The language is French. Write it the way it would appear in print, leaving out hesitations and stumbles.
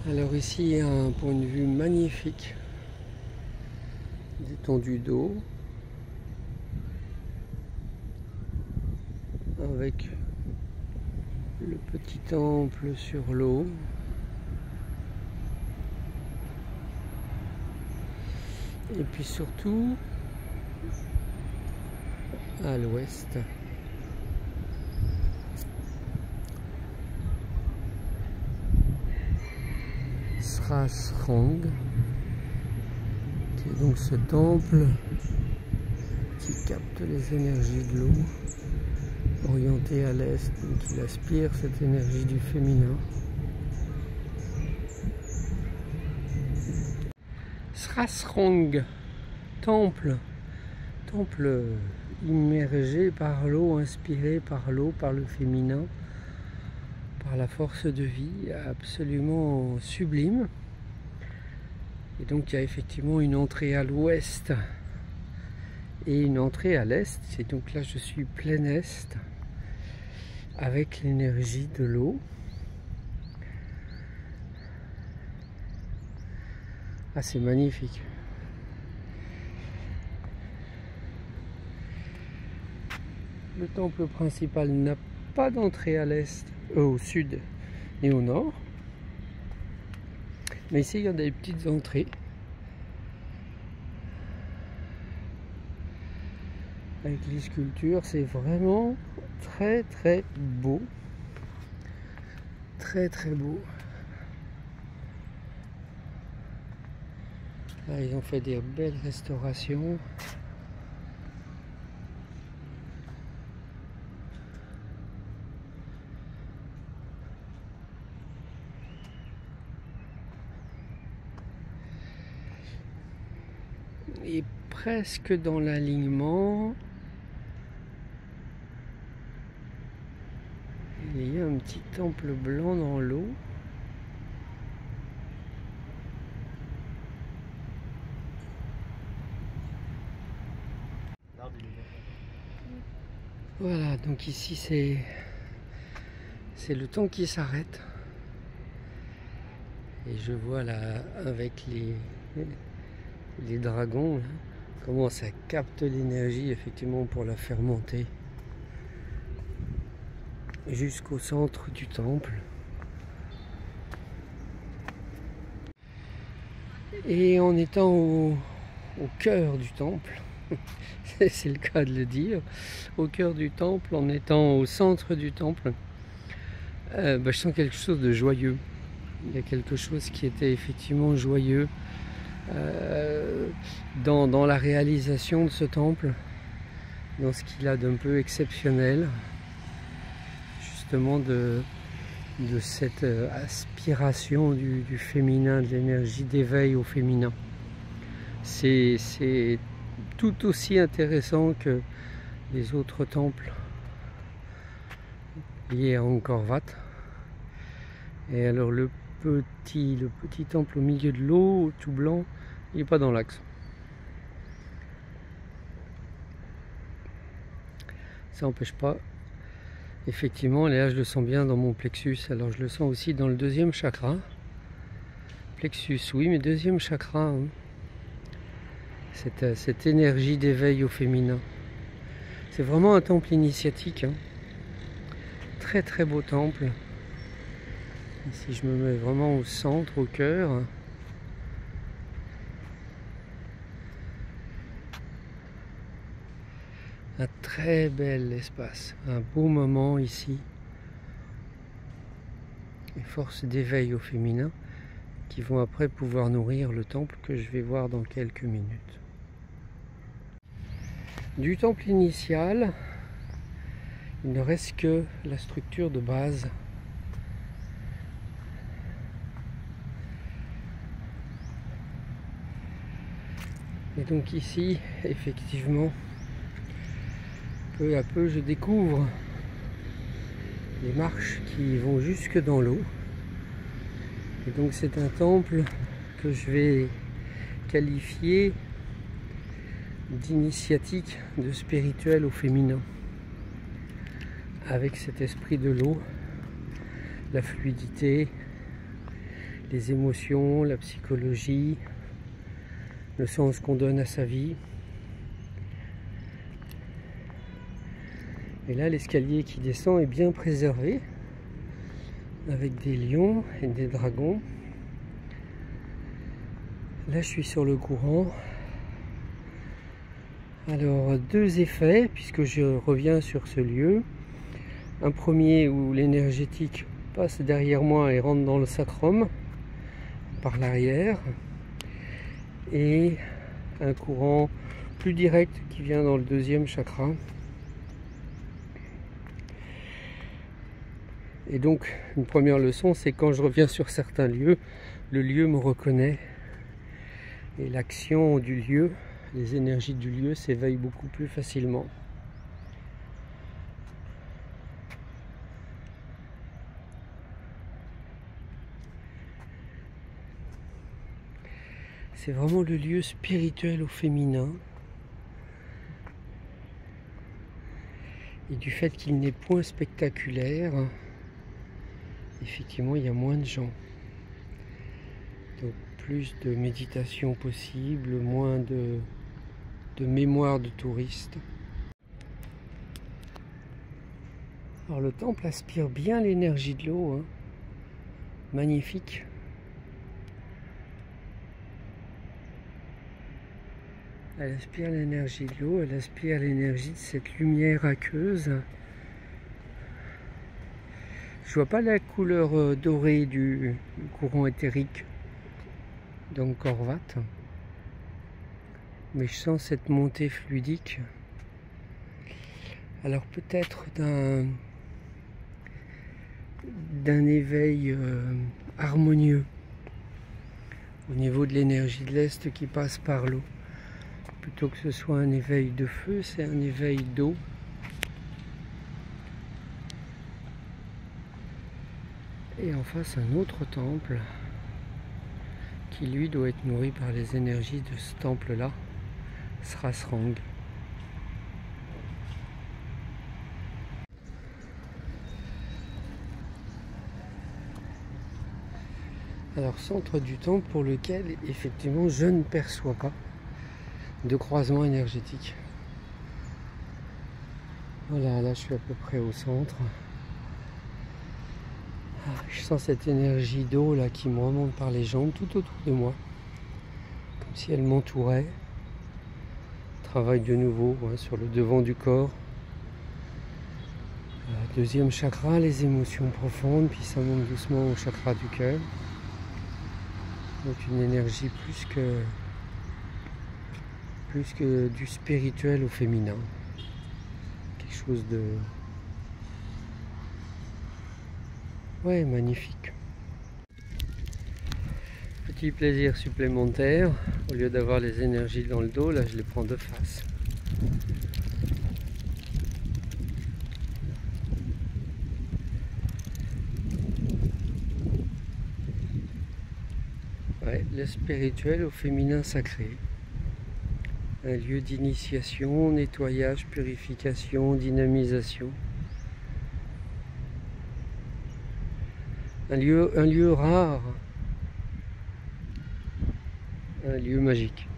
Alors ici, il y a un point de vue magnifique d'étendue d'eau avec le petit temple sur l'eau. Et puis surtout, à l'ouest, Srasrang, qui est donc ce temple qui capte les énergies de l'eau, orienté à l'est, donc il aspire cette énergie du féminin. Srasrang, temple immergé par l'eau, inspiré par l'eau, par le féminin, par la force de vie, absolument sublime. Et donc il y a effectivement une entrée à l'ouest et une entrée à l'est. Et donc là je suis plein est avec l'énergie de l'eau. Ah, c'est magnifique. Le temple principal n'a pas d'entrée à l'est, au sud et au nord. Mais ici il y a des petites entrées. Avec les sculptures, c'est vraiment très très beau. Très très beau. Là, ils ont fait des belles restaurations. Et presque dans l'alignement, il y a un petit temple blanc dans l'eau. Voilà, donc ici c'est le temps qui s'arrête. Et je vois là avec les dragons, là, comment ça capte l'énergie effectivement pour la faire monter jusqu'au centre du temple. Et en étant au cœur du temple, c'est le cas de le dire, au cœur du temple, en étant au centre du temple, je sens quelque chose de joyeux. Il y a quelque chose qui était effectivement joyeux dans la réalisation de ce temple, dans ce qu'il a d'un peu exceptionnel, justement de cette aspiration du féminin, de l'énergie d'éveil au féminin. C'est tout aussi intéressant que les autres temples liés à Angkor Wat. Et alors le petit temple au milieu de l'eau, tout blanc, il n'est pas dans l'axe. Ça n'empêche pas. Effectivement, là je le sens bien dans mon plexus. Alors je le sens aussi dans le deuxième chakra. Plexus, oui, mais deuxième chakra. Hein. Cette énergie d'éveil au féminin. C'est vraiment un temple initiatique. Hein. Très très beau temple. Ici je me mets vraiment au centre, au cœur. Un très bel espace, un beau moment ici. Les forces d'éveil au féminin qui vont après pouvoir nourrir le temple que je vais voir dans quelques minutes. Du temple initial, il ne reste que la structure de base. Et donc ici, effectivement, peu à peu, je découvre les marches qui vont jusque dans l'eau. Et donc c'est un temple que je vais qualifier d'initiatique, de spirituel au féminin. Avec cet esprit de l'eau, la fluidité, les émotions, la psychologie, le sens qu'on donne à sa vie. Et là, l'escalier qui descend est bien préservé, avec des lions et des dragons. Là, je suis sur le courant. Alors, deux effets, puisque je reviens sur ce lieu. Un premier où l'énergétique passe derrière moi et rentre dans le sacrum par l'arrière. Et un courant plus direct qui vient dans le deuxième chakra. Et donc, une première leçon, c'est quand je reviens sur certains lieux, le lieu me reconnaît. Et l'action du lieu, les énergies du lieu s'éveillent beaucoup plus facilement. C'est vraiment le lieu spirituel au féminin. Et du fait qu'il n'est point spectaculaire, effectivement, il y a moins de gens. Donc plus de méditation possible, moins de mémoire de touristes. Alors le temple aspire bien l'énergie de l'eau, hein. Magnifique. Elle aspire l'énergie de l'eau, elle aspire l'énergie de cette lumière aqueuse. Je vois pas la couleur dorée du courant éthérique d'Angkor Wat, mais je sens cette montée fluidique. Alors peut-être d'un éveil harmonieux au niveau de l'énergie de l'Est qui passe par l'eau. Plutôt que ce soit un éveil de feu, c'est un éveil d'eau. Et en face, un autre temple qui, lui, doit être nourri par les énergies de ce temple-là, Srasrang. Alors, centre du temple pour lequel, effectivement, je ne perçois pas de croisement énergétique. Voilà, là, je suis à peu près au centre. Je sens cette énergie d'eau là qui me remonte par les jambes tout autour de moi, comme si elle m'entourait. Travaille de nouveau sur le devant du corps. Deuxième chakra, les émotions profondes, puis ça monte doucement au chakra du cœur. Donc une énergie plus que du spirituel au féminin. Quelque chose de... ouais, magnifique. Petit plaisir supplémentaire, au lieu d'avoir les énergies dans le dos, là je les prends de face. Ouais, le spirituel au féminin sacré. Un lieu d'initiation, nettoyage, purification, dynamisation. Un lieu rare. Un lieu magique.